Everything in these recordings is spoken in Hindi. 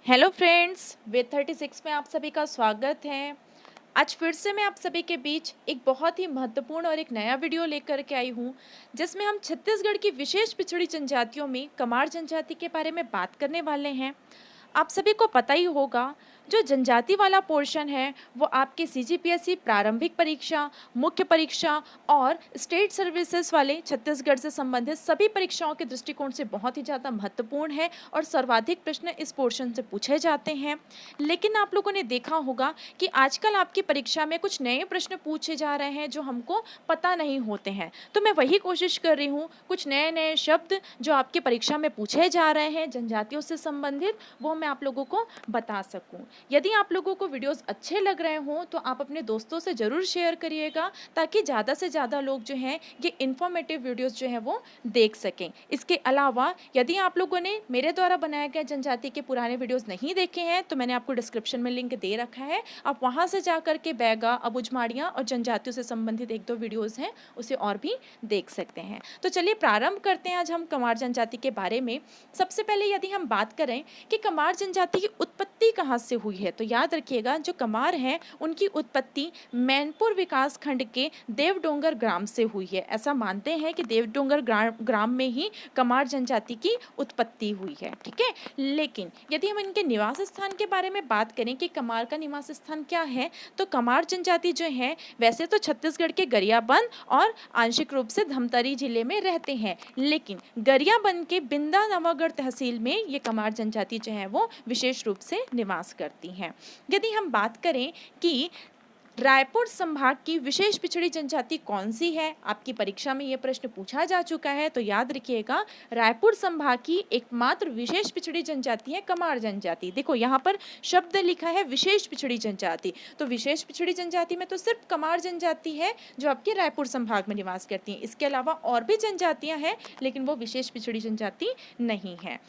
हेलो फ्रेंड्स, वेद 36 में आप सभी का स्वागत है। आज फिर से मैं आप सभी के बीच एक बहुत ही महत्वपूर्ण और एक नया वीडियो लेकर के आई हूँ, जिसमें हम छत्तीसगढ़ की विशेष पिछड़ी जनजातियों में कमार जनजाति के बारे में बात करने वाले हैं। आप सभी को पता ही होगा, जो जनजाति वाला पोर्शन है वो आपके सीजीपीएससी प्रारंभिक परीक्षा, मुख्य परीक्षा और स्टेट सर्विसेज वाले छत्तीसगढ़ से संबंधित सभी परीक्षाओं के दृष्टिकोण से बहुत ही ज़्यादा महत्वपूर्ण है और सर्वाधिक प्रश्न इस पोर्शन से पूछे जाते हैं। लेकिन आप लोगों ने देखा होगा कि आजकल आपकी परीक्षा में कुछ नए प्रश्न पूछे जा रहे हैं जो हमको पता नहीं होते हैं। तो मैं वही कोशिश कर रही हूँ, कुछ नए नए शब्द जो आपकी परीक्षा में पूछे जा रहे हैं जनजातियों से संबंधित, वो मैं आप लोगों को बता सकूं। यदि आप लोगों को वीडियोस अच्छे लग रहे हों तो आप अपने दोस्तों से ज़रूर शेयर करिएगा, ताकि ज़्यादा से ज़्यादा लोग जो हैं ये इन्फॉर्मेटिव वीडियोस जो है वो देख सकें। इसके अलावा यदि आप लोगों ने मेरे द्वारा बनाए गए जनजाति के पुराने वीडियोस नहीं देखे हैं तो मैंने आपको डिस्क्रिप्शन में लिंक दे रखा है, आप वहाँ से जा कर के बैगा, अबुझमाड़ियाँ और जनजातियों से संबंधित एक दो वीडियोज़ हैं उसे और भी देख सकते हैं। तो चलिए प्रारंभ करते हैं आज हम कमार जनजाति के बारे में। सबसे पहले यदि हम बात करें कि कमार जनजाति की उत्पत्ति कहाँ से हुई है, तो याद रखिएगा, जो कमार हैं उनकी उत्पत्ति मैनपुर विकास खंड के देवडोंगर ग्राम से हुई है। ऐसा मानते हैं कि देवडोंगर ग्राम में ही कमार जनजाति की उत्पत्ति हुई है। ठीक है, लेकिन यदि हम इनके निवास स्थान के बारे में बात करें कि कमार का निवास स्थान क्या है, तो कमार जनजाति जो है वैसे तो छत्तीसगढ़ के गरियाबंद और आंशिक रूप से धमतरी जिले में रहते हैं, लेकिन गरियाबंद के बिंदा नवागढ़ तहसील में ये कमार जनजाति जो है वो विशेष रूप से निवास करती हैं। यदि हम बात करें कि रायपुर संभाग की विशेष पिछड़ी जनजाति कौन सी है, आपकी परीक्षा में यह प्रश्न पूछा जा चुका है, तो याद रखिएगा, रायपुर संभाग की एकमात्र विशेष पिछड़ी जनजाति है कमार जनजाति। देखो यहाँ पर शब्द लिखा है विशेष पिछड़ी जनजाति, तो विशेष पिछड़ी जनजाति में तो सिर्फ कमार जनजाति है जो आपके रायपुर संभाग में निवास करती है। इसके अलावा और भी जनजातियां हैं, लेकिन वो विशेष पिछड़ी जनजाति नहीं है।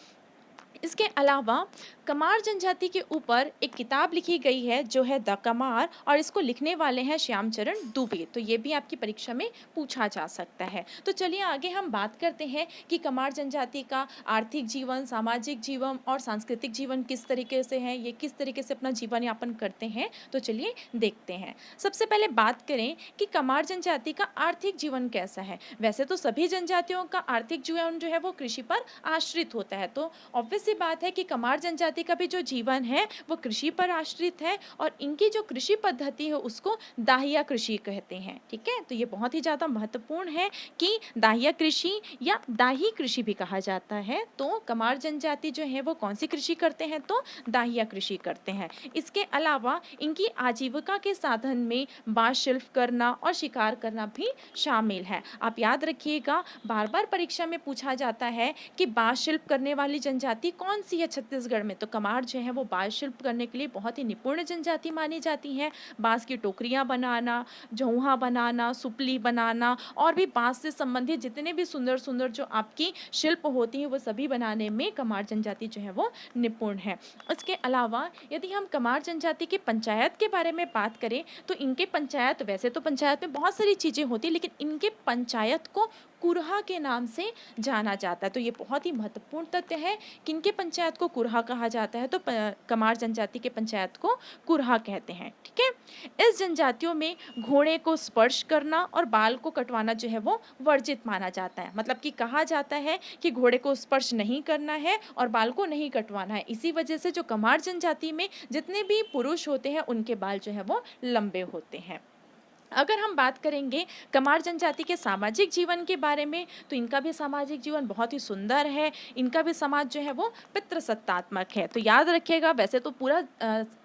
इसके अलावा कमार जनजाति के ऊपर एक किताब लिखी गई है जो है द कमार, और इसको लिखने वाले हैं श्यामचरण दुबे। तो ये भी आपकी परीक्षा में पूछा जा सकता है। तो चलिए आगे हम बात करते हैं कि कमार जनजाति का आर्थिक जीवन, सामाजिक जीवन और सांस्कृतिक जीवन किस तरीके से है, ये किस तरीके से अपना जीवन यापन करते हैं। तो चलिए देखते हैं। सबसे पहले बात करें कि कमार जनजाति का आर्थिक जीवन कैसा है। वैसे तो सभी जनजातियों का आर्थिक जीवन जो है वो कृषि पर आश्रित होता है, तो ऑब्वियस सी बात है कि कमार जनजाति का भी जो जीवन है वो कृषि पर आश्रित है, और इनकी जो कृषि पद्धति है उसको दाहिया कृषि कहते हैं। ठीक है, तो ये बहुत ही ज़्यादा महत्वपूर्ण है कि दाहिया कृषि या दाही कृषि भी कहा जाता है। तो कमार जनजाति जो है वो कौन सी कृषि करते हैं, तो दाहिया कृषि करते हैं। इसके अलावा इनकी आजीविका के साधन में बांस शिल्प करना और शिकार करना भी शामिल है। आप याद रखिएगा, बार बार परीक्षा में पूछा जाता है कि बांस शिल्प करने वाली जनजाति कौन सी है छत्तीसगढ़ में, तो कमार जो है वो बांस शिल्प करने के लिए बहुत ही निपुण जनजाति मानी जाती है। बांस की टोकरियां बनाना, झौहा बनाना, सुपली बनाना और भी बांस से संबंधित जितने भी सुंदर सुंदर जो आपकी शिल्प होती हैं वो सभी बनाने में कमार जनजाति जो है वो निपुण है। इसके अलावा यदि हम कमार जनजाति के पंचायत के बारे में बात करें, तो इनके पंचायत, वैसे तो पंचायत में बहुत सारी चीज़ें होती, लेकिन इनके पंचायत को कुरहा के नाम से जाना जाता है। तो ये बहुत ही महत्वपूर्ण तथ्य है, किनके पंचायत को कुरहा कहा जाता है, तो कमार जनजाति के पंचायत को कुरहा कहते हैं। ठीक है, इस जनजातियों में घोड़े को स्पर्श करना और बाल को कटवाना जो है वो वर्जित माना जाता है। मतलब कि कहा जाता है कि घोड़े को स्पर्श नहीं करना है और बाल को नहीं कटवाना है। इसी वजह से जो कमार जनजाति में जितने भी पुरुष होते हैं उनके बाल जो है वो लंबे होते हैं। अगर हम बात करेंगे कमार जनजाति के सामाजिक जीवन के बारे में, तो इनका भी सामाजिक जीवन बहुत ही सुंदर है। इनका भी समाज जो है वो पितृसत्तात्मक है। तो याद रखिएगा, वैसे तो पूरा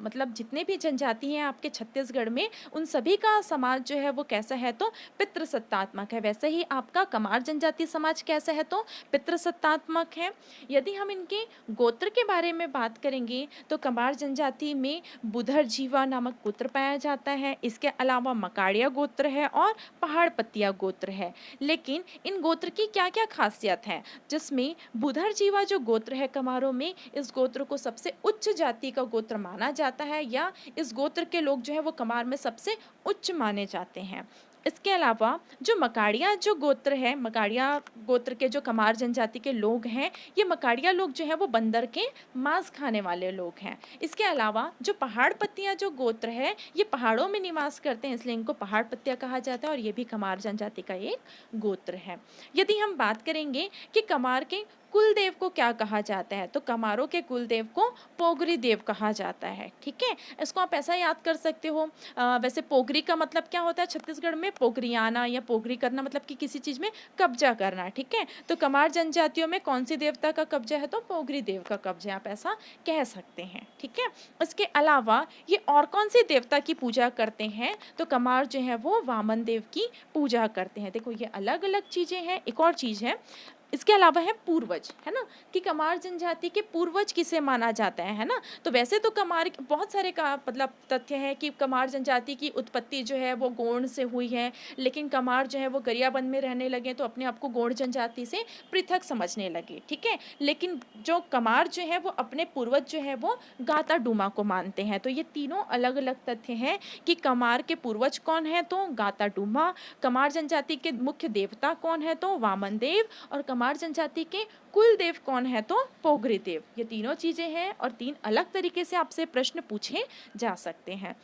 मतलब जितने भी जनजाति हैं आपके छत्तीसगढ़ में, उन सभी का समाज जो है वो कैसा है, तो पितृसत्तात्मक है। वैसे ही आपका कमार जनजाति समाज कैसा है, तो पितृसत्तात्मक है। यदि हम इनके गोत्र के बारे में बात करेंगे, तो कमार जनजाति में बुधर जीवा नामक गोत्र पाया जाता है। इसके अलावा मकाड़िया गोत्र है और पहाड़ पतिया गोत्र है। लेकिन इन गोत्र की क्या क्या खासियत है, जिसमें बुधर जीवा जो गोत्र है कमारों में, इस गोत्र को सबसे उच्च जाति का गोत्र माना जाता है, या इस गोत्र के लोग जो है वो कमार में सबसे उच्च माने जाते हैं। इसके अलावा जो मकाड़िया जो गोत्र है, मकाड़िया गोत्र के जो कमार जनजाति के लोग हैं, ये मकाड़िया लोग जो है वो बंदर के मांस खाने वाले लोग हैं। इसके अलावा जो पहाड़ पत्तियां जो गोत्र है, ये पहाड़ों में निवास करते हैं, इसलिए इनको पहाड़ पत्तियां कहा जाता है और ये भी कमार जनजाति का एक गोत्र है। यदि हम बात करेंगे कि कमार के कुल देव को क्या कहा जाता है, तो कमारों के कुल देव को पोगरी देव कहा जाता है। ठीक है, इसको आप ऐसा याद कर सकते हो। वैसे पोगरी का मतलब क्या होता है छत्तीसगढ़ में? पोगरियाना या पोगरी करना मतलब कि किसी चीज में कब्जा करना। ठीक है, तो कमार जनजातियों में कौन सी देवता का कब्जा है? तो पोगरी देव का कब्जा है, आप ऐसा कह सकते हैं। ठीक है, इसके अलावा ये और कौन सी देवता की पूजा करते हैं? तो कमार जो है वो वामन देव की पूजा करते हैं। देखो ये अलग अलग चीजें हैं। एक और चीज है इसके अलावा है पूर्वज, है ना, कि कमार जनजाति के पूर्वज किसे माना जाता है ना। तो वैसे तो कमार बहुत सारे का मतलब तथ्य है कि कमार जनजाति की उत्पत्ति जो है वो गोंड से हुई है, लेकिन कमार जो है वो गरियाबंद में रहने लगे तो अपने आप को गोंड जनजाति से पृथक समझने लगे। ठीक है, लेकिन जो कमार जो है वो अपने पूर्वज जो है वो गाता डूमा को मानते हैं। तो ये तीनों अलग अलग तथ्य हैं कि कमार के पूर्वज कौन है, तो गाता डूमा, कमार जनजाति के मुख्य देवता कौन है, तो वामन देव, और कमार जनजाति के कुल देव कौन है, तो पोगरी देव। ये तीनों चीजें हैं और तीन अलग तरीके से आपसे प्रश्न पूछे जा सकते हैं।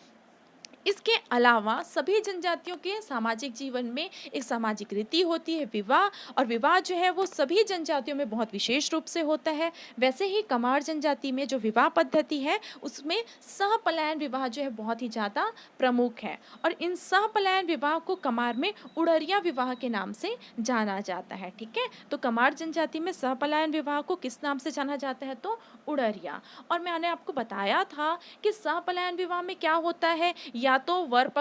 इसके अलावा सभी जनजातियों के सामाजिक जीवन में एक सामाजिक रीति होती है विवाह, और विवाह जो है वो सभी जनजातियों में बहुत विशेष रूप से होता है। वैसे ही कमार जनजाति में जो विवाह पद्धति है उसमें सहपलायन विवाह जो है बहुत ही ज़्यादा प्रमुख है, और इन सहपलायन विवाह को कमार में उड़रिया विवाह के नाम से जाना जाता है। ठीक है, तो कमार जनजाति में सहपलायन विवाह को किस नाम से जाना जाता है, तो उड़रिया। और मैंने आपको बताया था कि सहपलायन विवाह में क्या होता है, या तो वर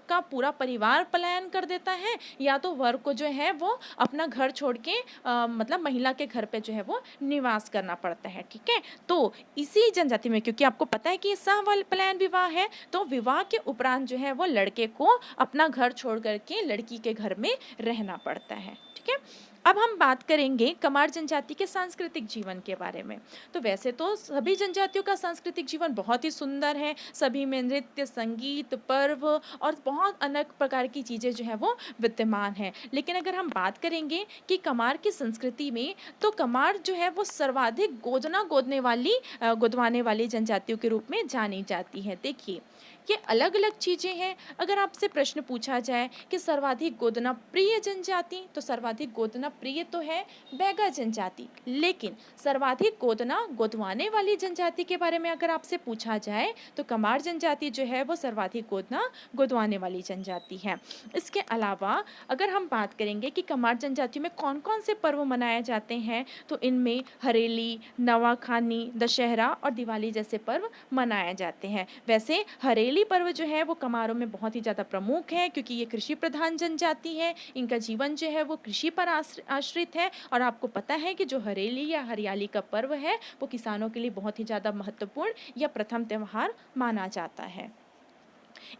का पूरा परिवार पलायन कर देता है, या तो वर को जो है वो अपना घर छोड़ के मतलब महिला के घर पे जो है वो निवास करना पड़ता है। ठीक है, तो इसी जनजाति में क्योंकि आपको पता है कि ये सहपलायन विवाह है, तो विवाह के उपरांत जो है वो लड़के को अपना घर छोड़ करके लड़की के घर में रहना पड़ता है। ठीक है, अब हम बात करेंगे कमार जनजाति के सांस्कृतिक जीवन के बारे में। तो वैसे तो सभी जनजातियों का सांस्कृतिक जीवन बहुत ही सुंदर है, सभी में नृत्य, संगीत, पर्व और बहुत अनेक प्रकार की चीज़ें जो है वो विद्यमान हैं। लेकिन अगर हम बात करेंगे कि कमार की संस्कृति में, तो कमार जो है वो सर्वाधिक गोदवाने वाली जनजातियों के रूप में जानी जाती है। देखिए ये अलग अलग चीज़ें हैं। अगर आपसे प्रश्न पूछा जाए कि सर्वाधिक गोदना प्रिय जनजाति, तो सर्वाधिक गोदना प्रिय तो है बैगा जनजाति, लेकिन सर्वाधिक गोदना गोदवाने वाली जनजाति के बारे में अगर आपसे पूछा जाए तो कमार जनजाति जो है वो सर्वाधिक गोदना गोदवाने वाली जनजाति है। इसके अलावा अगर हम बात करेंगे कि कमार जनजाति में कौन कौन से पर्व मनाए जाते हैं, तो इनमें हरेली, नवाखानी, दशहरा और दिवाली जैसे पर्व मनाए जाते हैं। वैसे हरेली पर्व जो है वो कमारों में बहुत ही ज़्यादा प्रमुख है, क्योंकि ये कृषि प्रधान जनजाति है, इनका जीवन जो है वो कृषि पर आश्रित है। और आपको पता है कि जो हरेली या हरियाली का पर्व है वो किसानों के लिए बहुत ही ज़्यादा महत्वपूर्ण या प्रथम त्यौहार माना जाता है।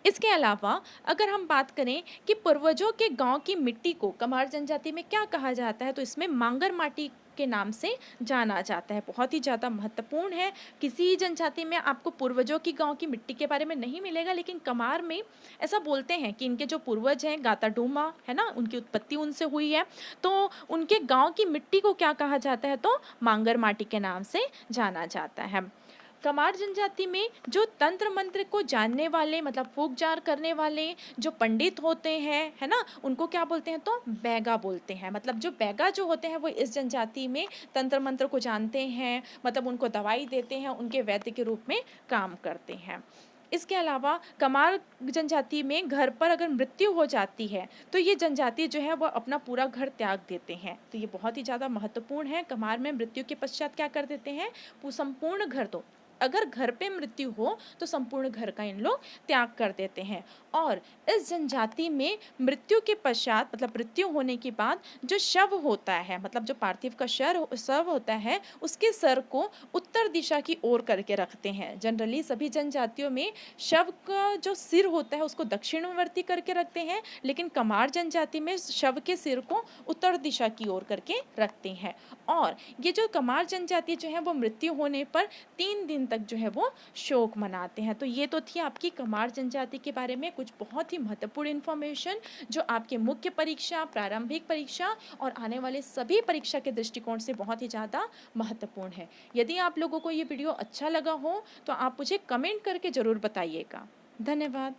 इसके अलावा अगर हम बात करें कि पूर्वजों के गांव की मिट्टी को कमार जनजाति में क्या कहा जाता है, तो इसमें मांगर माटी के नाम से जाना जाता है। बहुत ही ज़्यादा महत्वपूर्ण है। किसी जनजाति में आपको पूर्वजों की गांव की मिट्टी के बारे में नहीं मिलेगा, लेकिन कमार में ऐसा बोलते हैं कि इनके जो पूर्वज हैं गाता डूमा है ना, उनकी उत्पत्ति उनसे हुई है, तो उनके गांव की मिट्टी को क्या कहा जाता है, तो मांगर माटी के नाम से जाना जाता है। कमार जनजाति में जो तंत्र मंत्र को जानने वाले मतलब फूक जार करने वाले जो पंडित होते हैं है ना, उनको क्या बोलते हैं, तो बैगा बोलते हैं। मतलब जो बैगा जो होते हैं वो इस जनजाति में तंत्र मंत्र को जानते हैं, मतलब उनको दवाई देते हैं, उनके वैद्य के रूप में काम करते हैं। इसके अलावा कमार जनजाति में घर पर अगर मृत्यु हो जाती है तो ये जनजाति जो है वो अपना पूरा घर त्याग देते हैं। तो ये बहुत ही ज़्यादा महत्वपूर्ण है। कमार में मृत्यु के पश्चात क्या कर देते हैं, संपूर्ण घर, तो अगर घर पे मृत्यु हो तो संपूर्ण घर का इन लोग त्याग कर देते हैं। और इस जनजाति में मृत्यु के पश्चात मतलब मृत्यु होने के बाद जो शव होता है, मतलब जो पार्थिव का शव होता है, उसके सर को उत्तर दिशा की ओर करके रखते हैं। जनरली सभी जनजातियों में शव का जो सिर होता है उसको दक्षिणवर्ती करके रखते हैं, लेकिन कमार जनजाति में शव के सिर को उत्तर दिशा की ओर करके रखते हैं। और ये जो कमार जनजाति जो है वो मृत्यु होने पर 3 दिन तक जो है वो शोक मनाते हैं। तो ये तो थी आपकी कमार जनजाति के बारे में कुछ बहुत ही महत्वपूर्ण इन्फॉर्मेशन, जो आपके मुख्य परीक्षा, प्रारंभिक परीक्षा और आने वाले सभी परीक्षा के दृष्टिकोण से बहुत ही ज़्यादा महत्वपूर्ण है। यदि आप लोगों को ये वीडियो अच्छा लगा हो तो आप मुझे कमेंट करके ज़रूर बताइएगा। धन्यवाद।